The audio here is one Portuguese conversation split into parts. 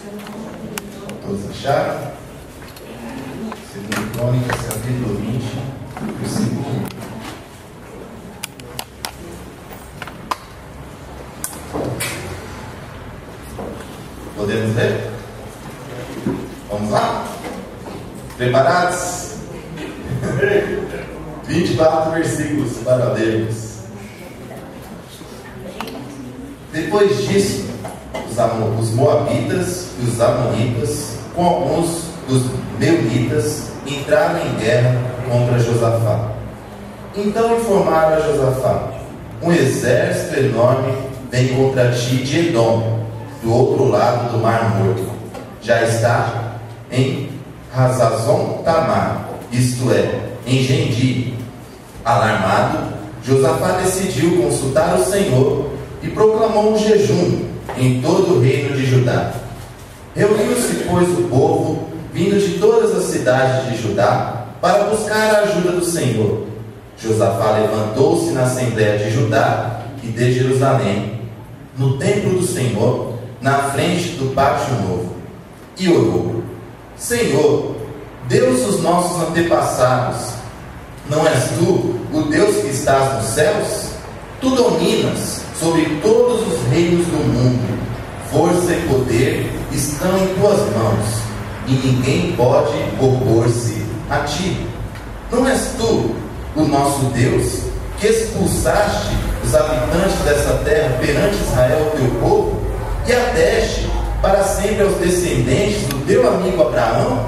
Todos acharam? Segundo Crônicas, capítulo 20, versículo 1. Podemos ler? Vamos lá? Preparados? 24 versículos para lermos. Depois disso, os moabitas e os amonitas, com alguns dos meunitas, entraram em guerra contra Josafá. Então informaram a Josafá: um exército enorme vem contra ti de Edom, do outro lado do Mar Morto. Já está em Hazazon Tamar, isto é, em Gendi. Alarmado, Josafá decidiu consultar o Senhor e proclamou um jejum em todo o reino de Judá. Reuniu-se, pois, o povo, vindo de todas as cidades de Judá, para buscar a ajuda do Senhor. Josafá levantou-se na Assembleia de Judá e de Jerusalém, no templo do Senhor, na frente do pátio novo, e orou: Senhor, Deus dos nossos antepassados, não és tu o Deus que estás nos céus? Tu dominas sobre todos os reinos do mundo. Força e poder estão em tuas mãos, e ninguém pode opor-se a ti. Não és tu o nosso Deus, que expulsaste os habitantes dessa terra perante Israel, teu povo, e a deste para sempre aos descendentes do teu amigo Abraão?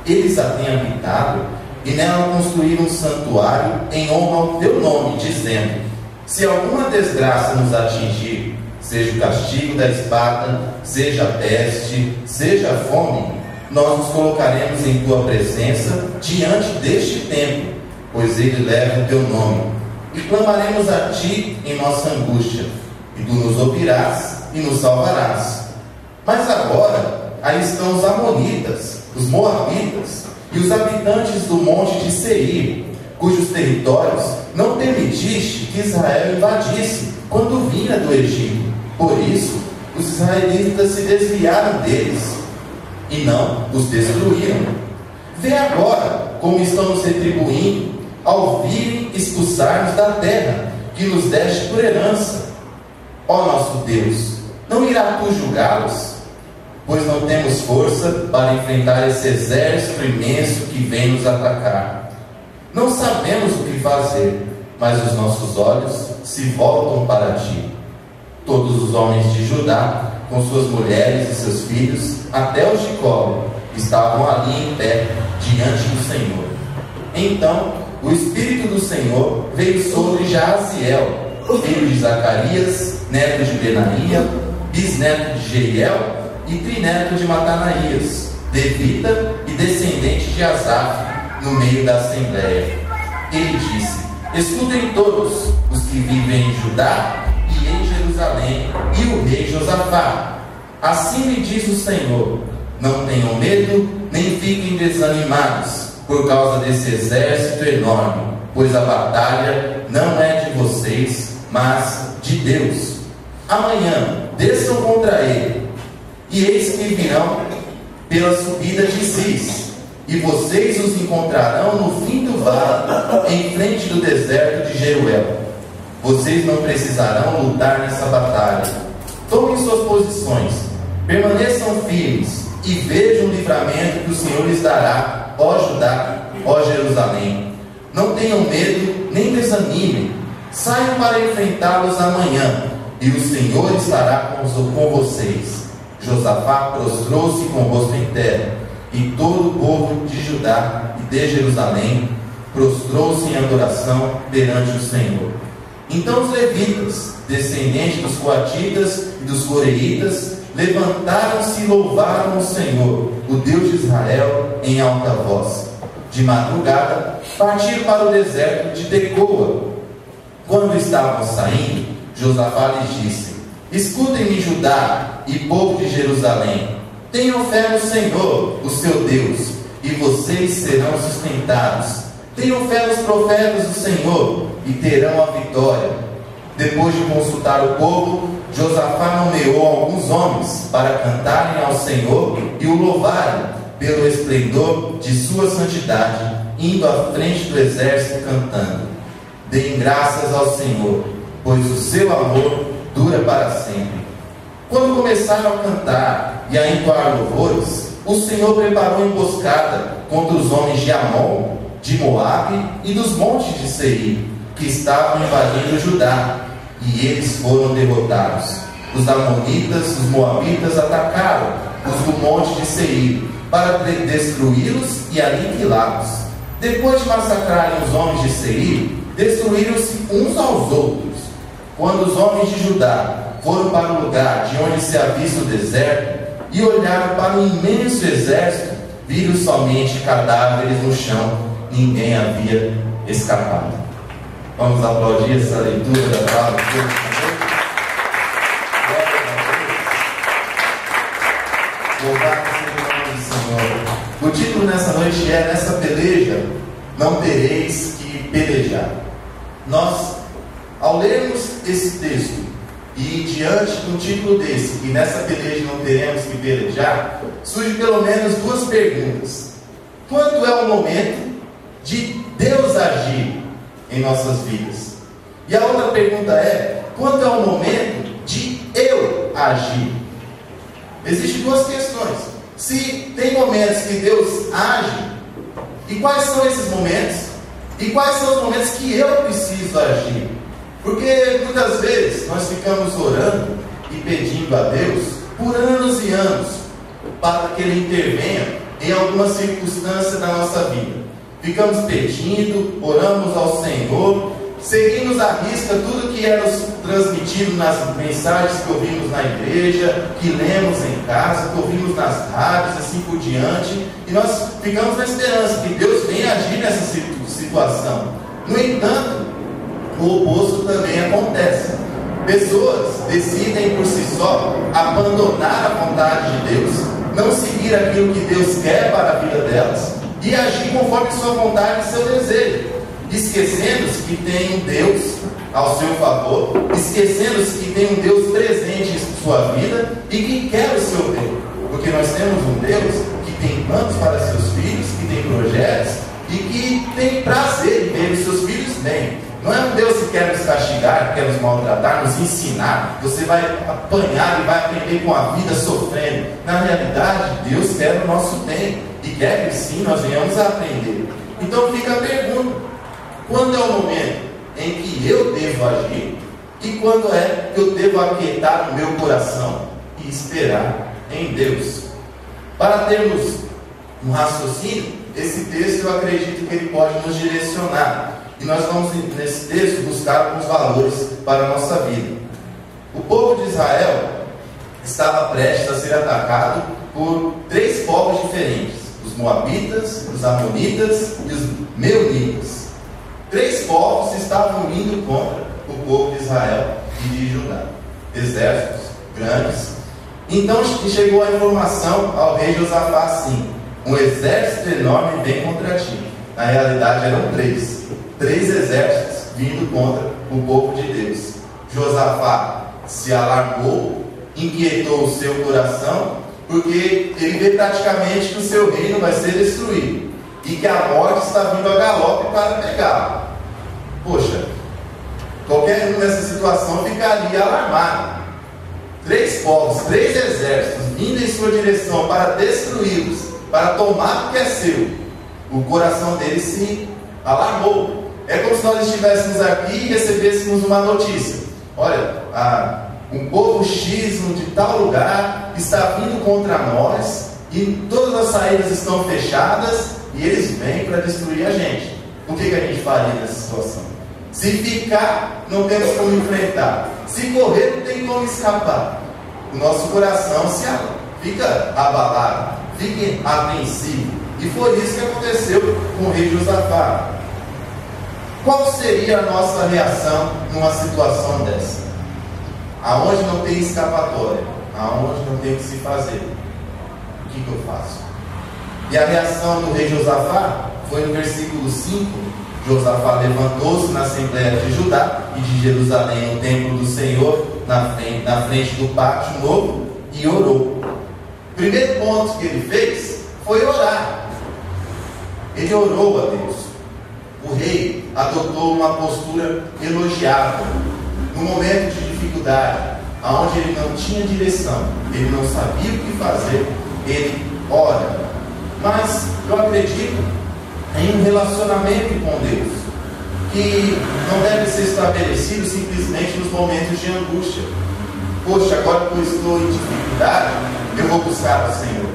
Eles a têm habitado, e nela construíram um santuário em honra ao teu nome, dizendo: se alguma desgraça nos atingir, seja o castigo da espada, seja a peste, seja a fome, nós nos colocaremos em tua presença diante deste templo, pois ele leva o teu nome, e clamaremos a ti em nossa angústia, e tu nos ouvirás e nos salvarás. Mas agora aí estão os amonitas, os moabitas e os habitantes do monte de Seir, cujos territórios não permitiste que Israel invadisse quando vinha do Egito. Por isso, os israelitas se desviaram deles e não os destruíram. Vê agora como estão nos retribuindo ao virem expulsar-nos da terra que nos deste por herança. Ó nosso Deus, não irá tu julgá-los? Pois não temos força para enfrentar esse exército imenso que vem nos atacar. Não sabemos o que fazer, mas os nossos olhos se voltam para ti. Todos os homens de Judá, com suas mulheres e seus filhos, até os de colo, estavam ali em pé, diante do Senhor. Então, o Espírito do Senhor veio sobre Jaaziel, filho de Zacarias, neto de Benaía, bisneto de Jeiel e trineto de Matanaías, levita e descendente de Asaf, no meio da Assembleia. Ele disse: escutem todos os que vivem em Judá e em Jerusalém, e o rei Josafá. Assim me diz o Senhor: não tenham medo, nem fiquem desanimados por causa desse exército enorme, pois a batalha não é de vocês, mas de Deus. Amanhã desçam contra ele, e eis que virão pela subida de Ziz, e vocês os encontrarão no fim do vale, em frente do deserto de Jeruel. Vocês não precisarão lutar nessa batalha. Tomem suas posições, permaneçam firmes, e vejam o livramento que o Senhor lhes dará, ó Judá, ó Jerusalém. Não tenham medo, nem desanimem. Saiam para enfrentá-los amanhã, e o Senhor estará com vocês. Josafá prostrou-se com o rosto em terra, e todo o povo de Judá e de Jerusalém prostrou-se em adoração perante o Senhor. Então os levitas, descendentes dos coatitas e dos coreitas, levantaram-se e louvaram o Senhor, o Deus de Israel, em alta voz. De madrugada, partiram para o deserto de Tecoa. Quando estavam saindo, Josafá lhes disse: escutem-me, Judá e povo de Jerusalém. Tenham fé no Senhor, o seu Deus, e vocês serão sustentados. Tenham fé nos profetas do Senhor, e terão a vitória. Depois de consultar o povo, Josafá nomeou alguns homens para cantarem ao Senhor e o louvarem pelo esplendor de sua santidade, indo à frente do exército cantando: deem graças ao Senhor, pois o seu amor dura para sempre. Quando começaram a cantar e a entoar louvores, o Senhor preparou emboscada contra os homens de Amon, de Moabe e dos montes de Seir, que estavam invadindo Judá, e eles foram derrotados. Os amonitas, os moabitas atacaram os do monte de Seir para destruí-los e aniquilá-los. Depois de massacrarem os homens de Seir, destruíram-se uns aos outros. Quando os homens de Judá foram para o lugar de onde se avista o deserto e olharam para o imenso exército, viram somente cadáveres no chão. Ninguém havia escapado. Vamos aplaudir essa leitura da palavra de Deus. Louvado seja o nome do Senhor. O título nessa noite é: nessa peleja não tereis que pelejar. Nós, ao lermos esse texto e diante de um título desse, que nessa peleja não teremos que pelejar, surge pelo menos duas perguntas. Quando é o momento de Deus agir em nossas vidas? E a outra pergunta é: quando é o momento de eu agir? Existem duas questões. Se tem momentos que Deus age, e quais são esses momentos? E quais são os momentos que eu preciso agir? Porque muitas vezes nós ficamos orando e pedindo a Deus por anos e anos para que Ele intervenha em alguma circunstância da nossa vida. Ficamos pedindo, oramos ao Senhor, seguimos à risca tudo que é nos transmitido nas mensagens que ouvimos na igreja, que lemos em casa, que ouvimos nas rádios, assim por diante, e nós ficamos na esperança que Deus venha agir nessa situação. No entanto, o oposto também acontece. Pessoas decidem por si só abandonar a vontade de Deus, não seguir aquilo que Deus quer para a vida delas e agir conforme sua vontade e seu desejo, esquecendo-se que tem um Deus ao seu favor, esquecendo-se que tem um Deus presente em sua vida e que quer o seu bem, porque nós temos um Deus que tem planos para seus filhos, que tem projetos e que tem prazer em ver os seus filhos bem. Não é um Deus que quer nos castigar, que quer nos maltratar, nos ensinar. Você vai apanhar e vai aprender com a vida sofrendo. Na realidade, Deus quer o nosso bem e quer que sim nós venhamos a aprender. Então fica a pergunta: quando é o momento em que eu devo agir e quando é que eu devo aquietar o meu coração e esperar em Deus? Para termos um raciocínio, esse texto eu acredito que ele pode nos direcionar. E nós vamos, nesse texto, buscar alguns valores para a nossa vida. O povo de Israel estava prestes a ser atacado por três povos diferentes: os moabitas, os amonitas e os meunitas. Três povos estavam indo contra o povo de Israel e de Judá. Exércitos grandes. Então chegou a informação ao rei Josafá assim: um exército enorme vem contra ti. Na realidade eram três exércitos vindo contra o povo de Deus. Josafá se alarmou, inquietou o seu coração, porque ele vê praticamente que o seu reino vai ser destruído e que a morte está vindo a galope para pegá-lo. Poxa, qualquer um nessa situação ficaria alarmado. Três povos, três exércitos vindo em sua direção para destruí-los, para tomar o que é seu. O coração dele se alarmou. É como se nós estivéssemos aqui e recebêssemos uma notícia: olha, um povo X de tal lugar está vindo contra nós e todas as saídas estão fechadas e eles vêm para destruir a gente. O que a gente faria nessa situação? Se ficar, não temos como enfrentar. Se correr, não tem como escapar. O nosso coração fica abalado, fica apreensivo. E foi isso que aconteceu com o rei Josafá. Qual seria a nossa reação numa situação dessa? Aonde não tem escapatória, aonde não tem o que se fazer, o que eu faço? E a reação do rei Josafá foi no versículo 5. Josafá levantou-se na Assembleia de Judá e de Jerusalém, no templo do Senhor, na frente do pátio novo e orou. O primeiro ponto que ele fez foi orar. Ele orou a Deus. O rei adotou uma postura elogiável. No momento de dificuldade, aonde ele não tinha direção, ele não sabia o que fazer, ele ora. Mas eu acredito em um relacionamento com Deus, que não deve ser estabelecido simplesmente nos momentos de angústia. Poxa, agora que eu estou em dificuldade, eu vou buscar o Senhor.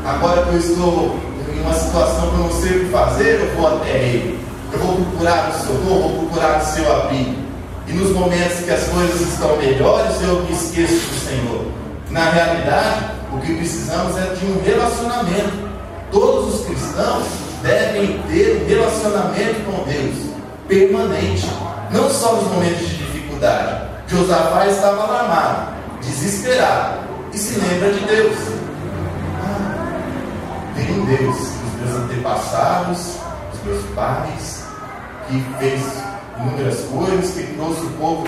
Agora que eu estou em uma situação que eu não sei o que fazer, eu vou até Ele. Eu vou procurar o socorro, vou procurar o seu abrigo. E nos momentos que as coisas estão melhores, eu me esqueço do Senhor. Na realidade, o que precisamos é de um relacionamento. Todos os cristãos devem ter um relacionamento com Deus permanente, não só nos momentos de dificuldade. Josafá estava alarmado, desesperado, e se lembra de Deus. Tem um Deus, os meus antepassados, os meus pais, que fez inúmeras coisas, que trouxe o povo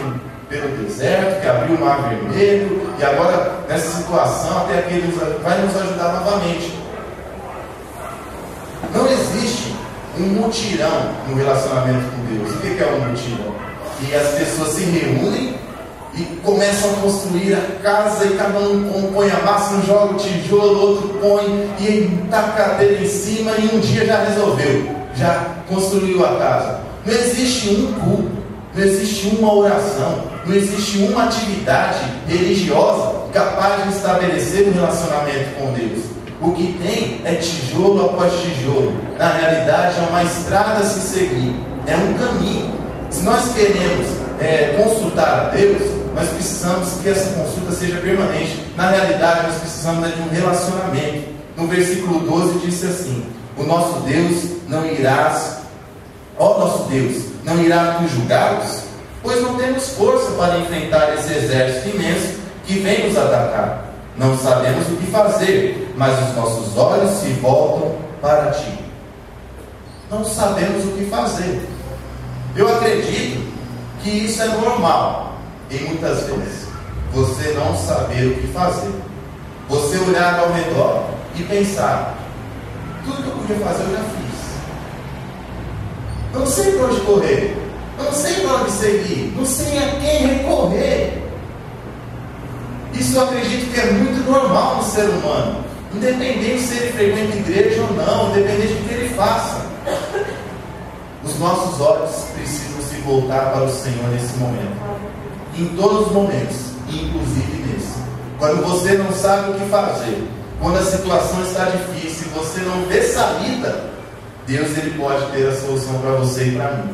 pelo deserto, que abriu o mar vermelho, e agora nessa situação até aqui Ele vai nos ajudar novamente. Não existe um mutirão no relacionamento com Deus. O que é um mutirão? Que as pessoas se reúnem e começam a construir a casa, e cada um põe a massa, um joga o tijolo, outro põe e taca a cadeira em cima, e um dia já resolveu, já construiu a casa. Não existe um culto, não existe uma oração, não existe uma atividade religiosa capaz de estabelecer um relacionamento com Deus. O que tem é tijolo após tijolo. Na realidade, é uma estrada a se seguir, é um caminho. Se nós queremos consultar a Deus, nós precisamos que essa consulta seja permanente. Na realidade, nós precisamos de um relacionamento. No versículo 12 disse assim: o nosso Deus não irá, ó nosso Deus, não irá nos julgar-nos, pois não temos força para enfrentar esse exército imenso que vem nos atacar. Não sabemos o que fazer, mas os nossos olhos se voltam para ti. Não sabemos o que fazer. Eu acredito que isso é normal, e muitas vezes você não saber o que fazer. Você olhar ao redor e pensar: tudo que eu podia fazer eu já fiz. Eu não sei para onde correr, eu não sei para onde seguir, não sei a quem recorrer. Isso eu acredito que é muito normal no ser humano, independente se ele frequenta igreja ou não, independente do que ele faça. Os nossos olhos precisam se voltar para o Senhor nesse momento, em todos os momentos, inclusive nesse. Quando você não sabe o que fazer, quando a situação está difícil, você não vê saída, Deus ele pode ter a solução para você e para mim.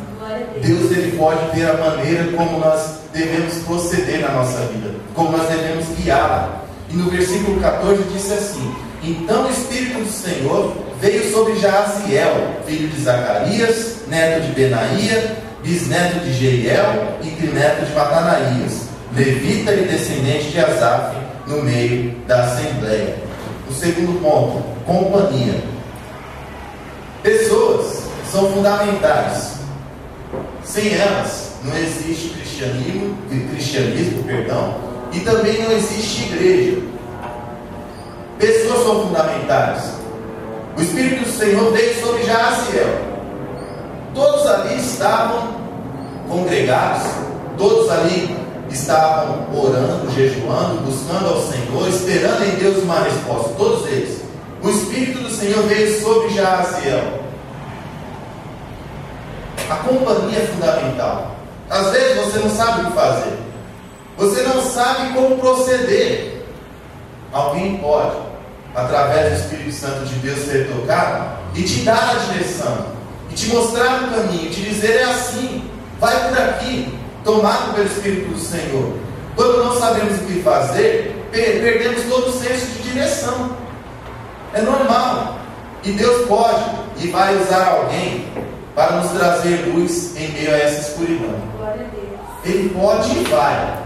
Deus ele pode ter a maneira como nós devemos proceder na nossa vida, como nós devemos guiá-la. E no versículo 14 disse assim: então o Espírito do Senhor veio sobre Jaasiel, filho de Zacarias, neto de Benaía, bisneto de Jeiel e trineto de Matanaías, levita e descendente de Asaf, no meio da assembleia. O segundo ponto: companhia. Pessoas são fundamentais. Sem elas não existe cristianismo, e também não existe igreja. Pessoas são fundamentais. O Espírito do Senhor veio sobre Jaasiel. Todos ali estavam congregados, todos ali estavam orando, jejuando, buscando ao Senhor, esperando em Deus uma resposta. Todos eles. O Espírito do Senhor veio sobre Jaasiel. A companhia é fundamental. Às vezes você não sabe o que fazer, você não sabe como proceder. Alguém pode, através do Espírito Santo de Deus, ser tocado e te dar a direção, e te mostrar o caminho, te dizer: é assim, vai por aqui, tomado pelo Espírito do Senhor. Quando não sabemos o que fazer, perdemos todo o senso de direção. É normal. E Deus pode e vai usar alguém para nos trazer luz em meio a essa escuridão. Ele pode e vai.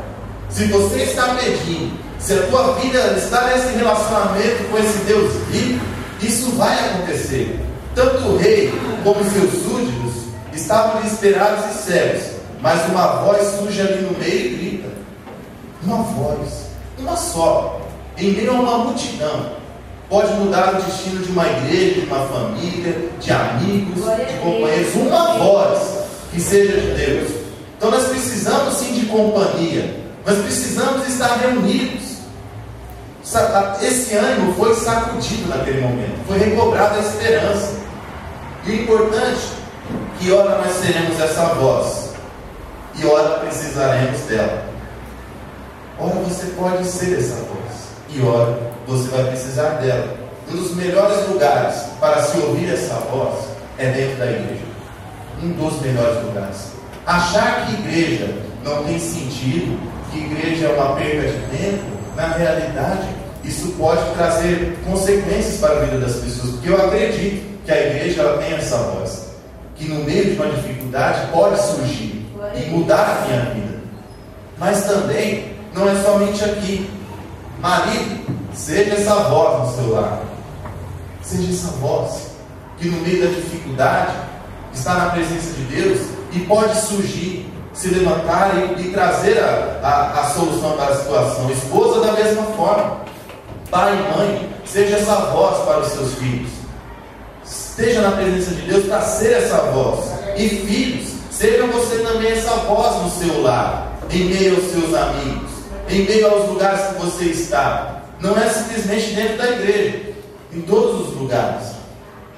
Se você está pedindo, se a tua vida está nesse relacionamento com esse Deus vivo, isso vai acontecer. Tanto o rei como os seus súditos estavam desesperados e cegos, mas uma voz surge ali no meio e grita: uma voz, uma só, em meio a uma multidão, pode mudar o destino de uma igreja, de uma família, de amigos, de companheiros. Uma voz que seja de Deus. Então nós precisamos sim de companhia, nós precisamos estar reunidos. Esse ânimo foi sacudido naquele momento, foi recobrada a esperança. E o importante é que ora nós seremos essa voz, e ora precisaremos dela. Ora você pode ser essa voz, e ora você vai precisar dela. Um dos melhores lugares para se ouvir essa voz é dentro da igreja. Um dos melhores lugares. Achar que igreja não tem sentido, que igreja é uma perda de tempo, na realidade, isso pode trazer consequências para a vida das pessoas, porque eu acredito que a igreja ela tem essa voz, que no meio de uma dificuldade pode surgir e mudar a minha vida. Mas também não é somente aqui. Marido, seja essa voz no seu lar, seja essa voz que no meio da dificuldade está na presença de Deus e pode surgir, se levantar e trazer a solução para a situação. Esposa da mesma forma, pai e mãe, seja essa voz para os seus filhos, esteja na presença de Deus para ser essa voz. E filhos, seja você também essa voz no seu lar, em meio aos seus amigos, em meio aos lugares que você está. Não é simplesmente dentro da igreja, em todos os lugares.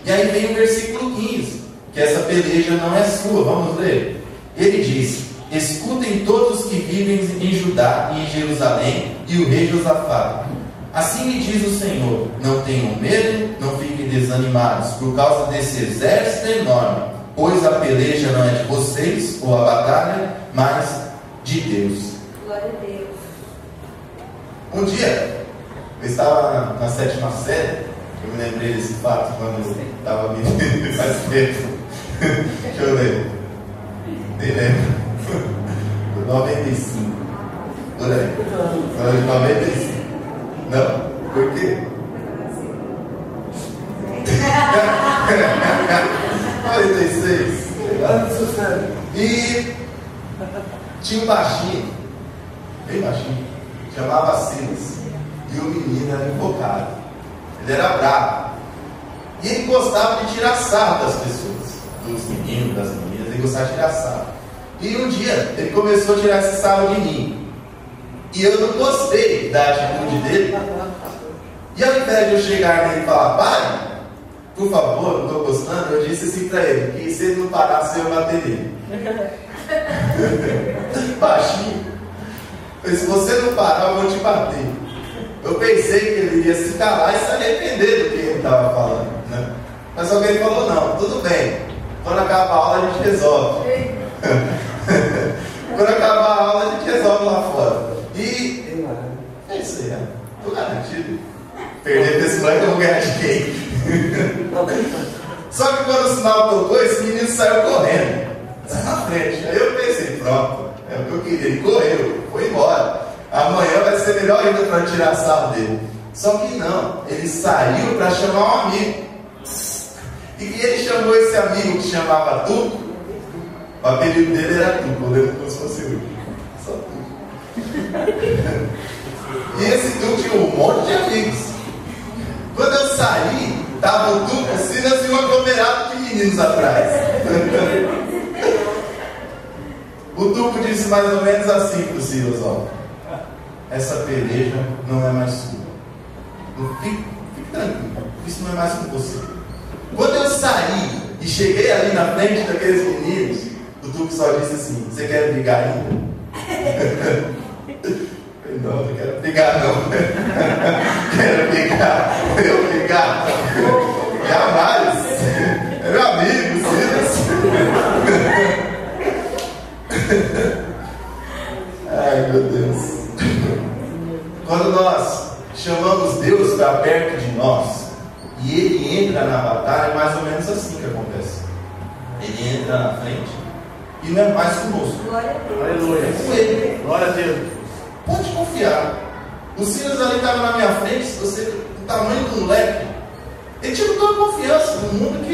E aí vem o versículo 15, que essa peleja não é sua. Vamos ler. Ele diz: escutem todos que vivem em Judá e em Jerusalém, e o rei Josafá. Assim me diz o Senhor: não tenham medo, não fiquem desanimados por causa desse exército enorme, pois a peleja não é de vocês, ou a batalha, mas de Deus. Glória a Deus. Um dia, eu estava na 7ª série, eu me lembrei desse fato quando eu estava me faz tempo. Deixa eu ler. Nem lembro. 95. Por aí. Foi de 95. Não? Por quê? 46. E tinha um baixinho, bem baixinho, chamava Silas. E o menino era invocado. Ele era bravo. E ele gostava de tirar sarro das pessoas, dos meninos, das meninas. Ele gostava de tirar sarro. E um dia ele começou a tirar esse sarro de mim. E eu não gostei da atitude dele. E ao invés de eu chegar nele e falar: pai, por favor, não estou gostando, eu disse assim para ele, que se ele não parasse eu bater nele. Baixinho. Eu disse: se você não parar, eu vou te bater. Eu pensei que ele iria se calar e se arrepender do que ele estava falando, né? Mas alguém falou: não, tudo bem, quando acabar a aula a gente resolve. Quando acabar a aula a gente resolve lá fora. E é isso aí, estou garantido. Perder desse moleque eu vou ganhar de quem? Só que quando o sinal tocou, esse menino saiu correndo, saiu na frente. Aí eu pensei: pronto, é o que eu queria. Ele correu, foi embora. Amanhã vai ser melhor ainda para tirar sarro dele. Só que não, ele saiu para chamar um amigo. E ele chamou esse amigo que chamava Tuco. O apelido dele era Tuco, eu lembro como se fosse eu. Só Tuco. E esse Tuco tinha um monte de amigos. Quando eu saí, estava o Tuco, Silas e um aglomerado de meninos atrás. O Tuco disse mais ou menos assim para o Silas: ó, essa peleja não é mais sua. Fique tranquilo, isso não é mais com você. Quando eu saí e cheguei ali na frente daqueles meninos, o Tuco só disse assim: você quer brigar ainda? Não, não quero brigar não. Quero brigar. Eu brigar? Jamais. É meu amigo, Silas. Ai, meu Deus. Quando nós chamamos Deus para perto de nós e Ele entra na batalha, é mais ou menos assim que acontece. Ele entra na frente e não é mais conosco. Glória a Deus. Aleluia. É com Ele. Glória a Deus. Pode confiar. O Silas ali estava na minha frente, se você, o tamanho do moleque, ele tinha toda a confiança no mundo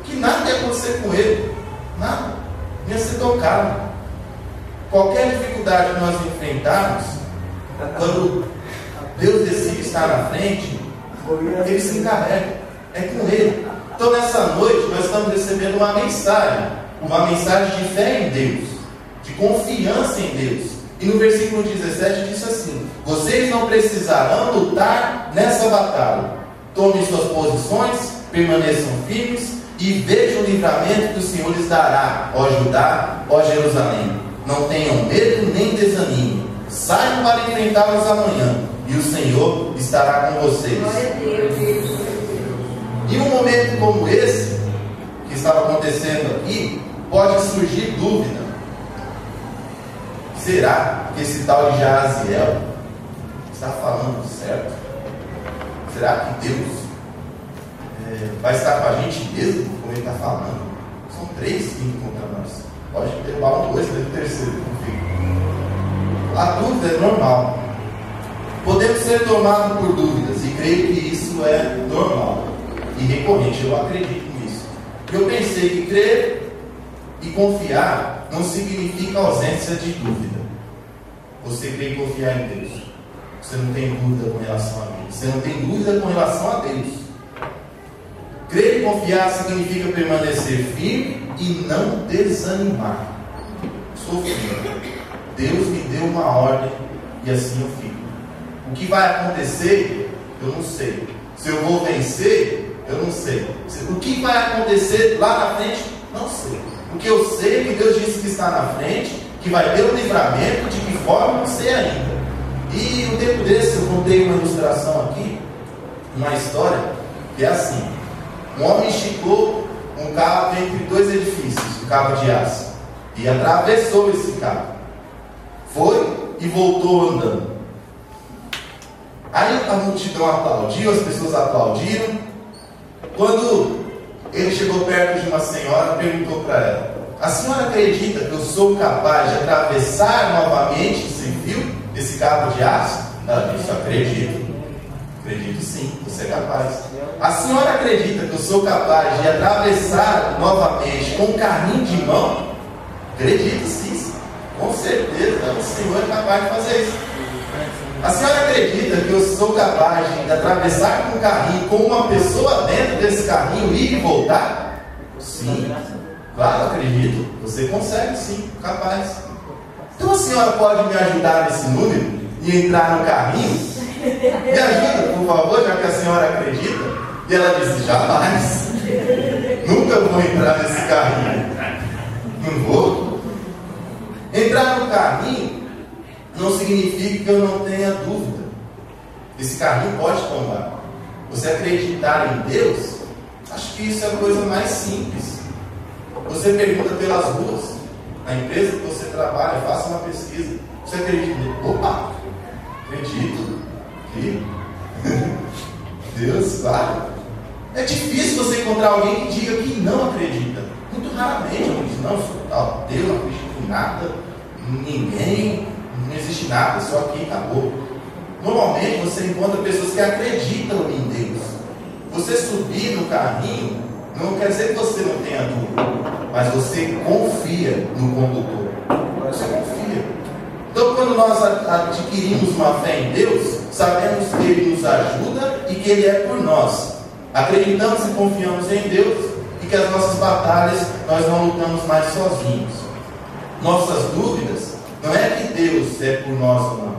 que nada ia acontecer com ele. Nada. Ia ser tocado. Qualquer dificuldade que nós enfrentarmos, Quando Deus decide estar na frente, Ele se encarrega, é com Ele. Então nessa noite nós estamos recebendo uma mensagem de fé em Deus, de confiança em Deus. E no versículo 17 diz assim: vocês não precisarão lutar nessa batalha. Tomem suas posições, permaneçam firmes e vejam o livramento que o Senhor lhes dará, ó Judá, ó Jerusalém. Não tenham medo nem desanimem. Saiam para enfrentá-los amanhã, e o Senhor estará com vocês. E um momento como esse, que estava acontecendo aqui, pode surgir dúvida. Será que esse tal de Jaziel está falando certo? Será que Deus vai estar com a gente mesmo, como Ele está falando? São 3 vindo contra nós. Pode derrubar um, 2, 3, terceiro. A dúvida é normal. Podemos ser tomados por dúvidas, e creio que isso é normal e recorrente. Eu acredito nisso. Eu pensei que crer e confiar não significa ausência de dúvida. Você crê e confiar em Deus, você não tem dúvida com relação a Deus. Você não tem dúvida com relação a Deus. Crer e confiar significa permanecer firme e não desanimar. Sou firme. Deus me deu uma ordem e assim eu fico. O que vai acontecer, eu não sei. Se eu vou vencer, eu não sei. O que vai acontecer lá na frente, não sei. O que eu sei é que Deus disse que está na frente, que vai ter um livramento, de que forma, não sei ainda. E um tempo desse eu contei uma ilustração aqui, uma história, que é assim: um homem esticou um cabo entre 2 edifícios, um cabo de aço, e atravessou esse cabo. Foi e voltou andando. Aí a multidão aplaudiu, as pessoas aplaudiram. Quando ele chegou perto de uma senhora, perguntou para ela: a senhora acredita que eu sou capaz de atravessar novamente sem fio esse cabo de aço? Ela disse: acredito. Acredito sim, você é capaz. A senhora acredita que eu sou capaz de atravessar novamente com um carrinho de mão? Acredito sim, com certeza, o Senhor é capaz de fazer isso. A senhora acredita que eu sou capaz de atravessar com um carrinho, com uma pessoa dentro desse carrinho, ir e voltar? Sim, claro, acredito. Você consegue sim, capaz. Então a senhora pode me ajudar nesse número e entrar no carrinho? Me ajuda, por favor, já que a senhora acredita. E ela disse: jamais. Nunca vou entrar nesse carrinho. Não vou. Entrar no carrinho não significa que eu não tenha dúvida. Esse carrinho pode tombar. Você acreditar em Deus, acho que isso é a coisa mais simples. Você pergunta pelas ruas, na empresa que você trabalha, faça uma pesquisa. Você acredita em Deus? Opa, acredito. Deus, claro. É difícil você encontrar alguém que diga que não acredita. Muito raramente alguém diz: não, Deus, não acredito em nada, ninguém, não existe nada, só aqui acabou. Normalmente você encontra pessoas que acreditam em Deus. Você subir no carrinho não quer dizer que você não tenha dúvida, mas você confia no condutor. Você confia. Então, quando nós adquirimos uma fé em Deus, sabemos que Ele nos ajuda e que Ele é por nós. Acreditamos e confiamos em Deus e que as nossas batalhas nós não lutamos mais sozinhos. Nossas dúvidas não é que Deus é por nós ou não.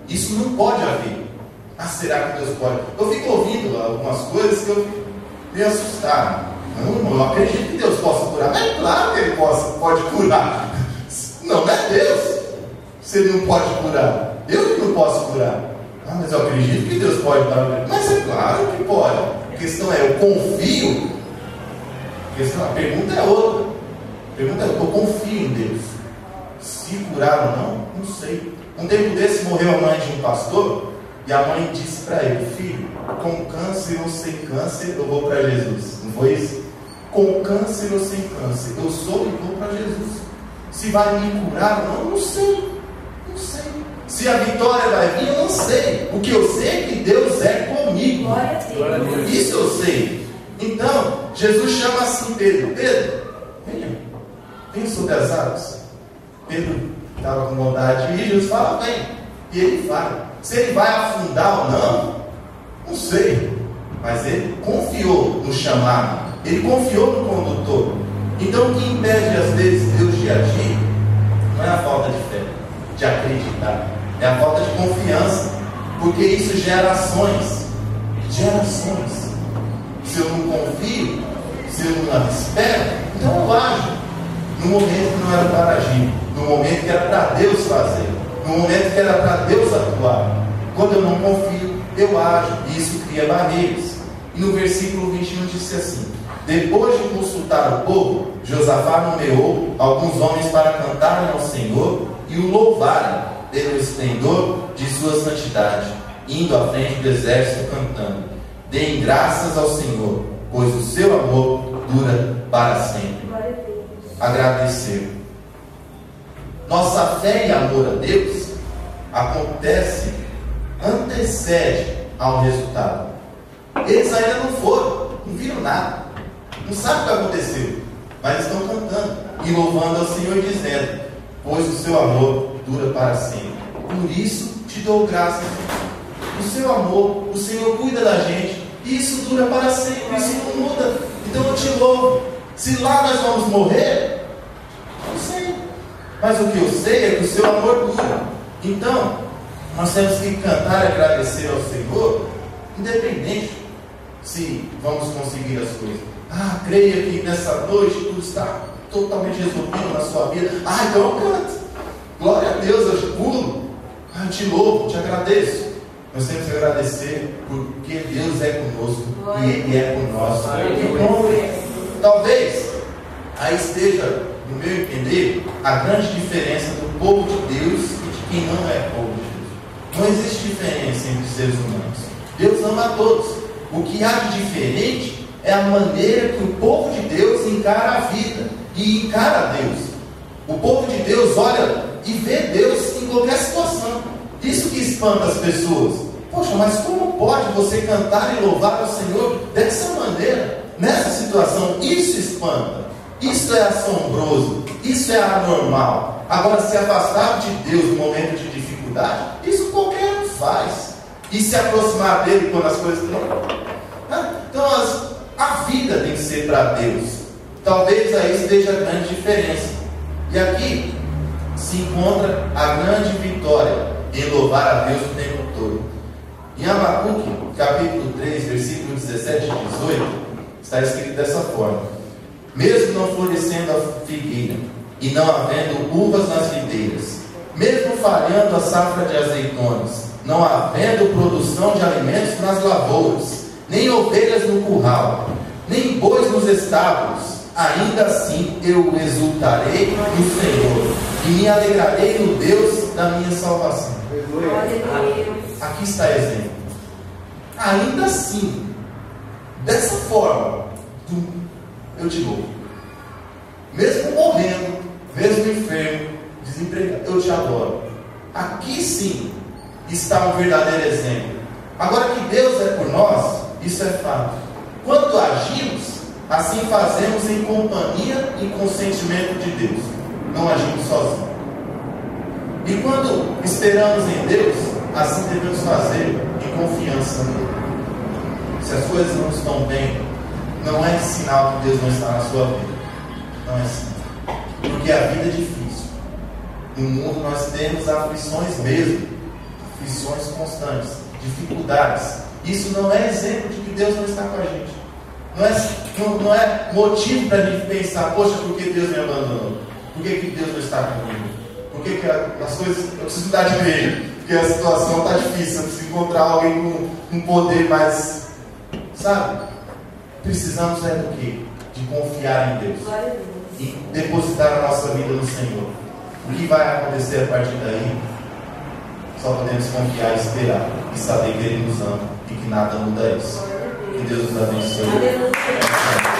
Isso não pode haver. Ah, será que Deus pode? Eu fico ouvindo algumas coisas que eu me assustaram. Não, eu acredito que Deus possa curar. Mas é claro que Ele pode curar. Não é Deus. Se Ele não pode curar, eu que não posso curar. Ah, mas eu acredito que Deus pode curar. Mas é claro que pode. A questão é: eu confio. A pergunta é outra. A pergunta é: eu confio em Deus. Se curar ou não, não sei. Um tempo desse morreu a mãe de um pastor, e a mãe disse para ele: filho, com câncer ou sem câncer, eu vou para Jesus. Não foi isso? Com câncer ou sem câncer, eu sou e vou para Jesus. Se vai me curar ou não, não sei. Não sei. Se a vitória vai vir, eu não sei. O que eu sei é que Deus é comigo. Isso eu sei. Então, Jesus chama assim Pedro: Pedro, venha sobre as águas. Pedro estava com vontade de ir, Jesus fala: vem. E ele vai. Se ele vai afundar ou não, não sei. Mas ele confiou no chamado, ele confiou no condutor. Então o que impede às vezes Deus de agir não é a falta de fé, de acreditar, é a falta de confiança, porque isso gera ações. Gerações. Se eu não confio, se eu não espero, então eu ajo no momento que não era para agir, no momento que era para Deus fazer, no momento que era para Deus atuar. Quando eu não confio, eu ajo, e isso cria barreiras. E no versículo 21 disse assim: depois de consultar o povo, Josafá nomeou alguns homens para cantarem ao Senhor e o louvarem pelo esplendor de sua santidade, indo à frente do exército cantando: deem graças ao Senhor, pois o seu amor dura para sempre. Agradecer. Nossa fé e amor a Deus antecede ao resultado. Eles ainda não foram, não viram nada, não sabem o que aconteceu, mas estão cantando e louvando ao Senhor, dizendo: pois o seu amor dura para sempre. Por isso te dou graças. O seu amor, o Senhor cuida da gente, e isso dura para sempre, isso não muda. Então eu te louvo. Se lá nós vamos morrer, não sei, mas o que eu sei é que o seu amor dura. Então nós temos que cantar e agradecer ao Senhor, independente se vamos conseguir as coisas. Creia que nessa noite tudo está totalmente resolvido na sua vida. Então eu canto. Glória a Deus, eu te pulo. Eu te louvo, te agradeço. Nós temos que agradecer porque Deus é conosco e Ele é por nós. Então, talvez aí esteja, no meu entender, a grande diferença do povo de Deus e de quem não é povo de Deus. Não existe diferença entre os seres humanos. Deus ama a todos. O que há de diferente é a maneira que o povo de Deus encara a vida e encara a Deus. O povo de Deus olha e vê Deus em qualquer situação. Isso que espanta as pessoas. Poxa, mas como pode você cantar e louvar ao Senhor dessa maneira, nessa situação? Isso espanta. Isso é assombroso. Isso é anormal. Agora, se afastar de Deus no momento de dificuldade, isso qualquer um faz. E se aproximar dele quando as coisas estão. Então a vida tem que ser para Deus. Talvez aí esteja a grande diferença. E aqui se encontra a grande vitória em louvar a Deus o tempo todo. Em Abacuque, capítulo 3, versículo 17 e 18, está escrito dessa forma: mesmo não florescendo a figueira e não havendo uvas nas videiras, mesmo falhando a safra de azeitonas, não havendo produção de alimentos nas lavouras, nem ovelhas no curral, nem bois nos estábulos, ainda assim eu exultarei no Senhor e me alegrarei no Deus da minha salvação. Aqui está o exemplo. Ainda assim, dessa forma, eu te louvo. Mesmo morrendo, mesmo enfermo, desempregado, eu te adoro. Aqui sim está um verdadeiro exemplo. Agora que Deus é por nós, isso é fato. Quando agimos, assim fazemos em companhia e consentimento de Deus. Não agimos sozinhos. E quando esperamos em Deus, assim devemos fazer em confiança nele. Se as coisas não estão bem, não é sinal que Deus não está na sua vida. Não é sinal. Porque a vida é difícil. No mundo nós temos aflições mesmo. Aflições constantes. Dificuldades. Isso não é exemplo de que Deus não está com a gente. Não é motivo para a gente pensar: poxa, por que Deus me abandonou? Por que Deus não está comigo? Por que as coisas... Eu preciso mudar de igreja, porque a situação está difícil. Eu preciso encontrar alguém com poder mais... Sabe? Precisamos do quê? De confiar em Deus. E depositar a nossa vida no Senhor. O que vai acontecer a partir daí? Só podemos confiar e esperar. E saber que Ele nos ama e que nada muda isso. Que Deus nos abençoe.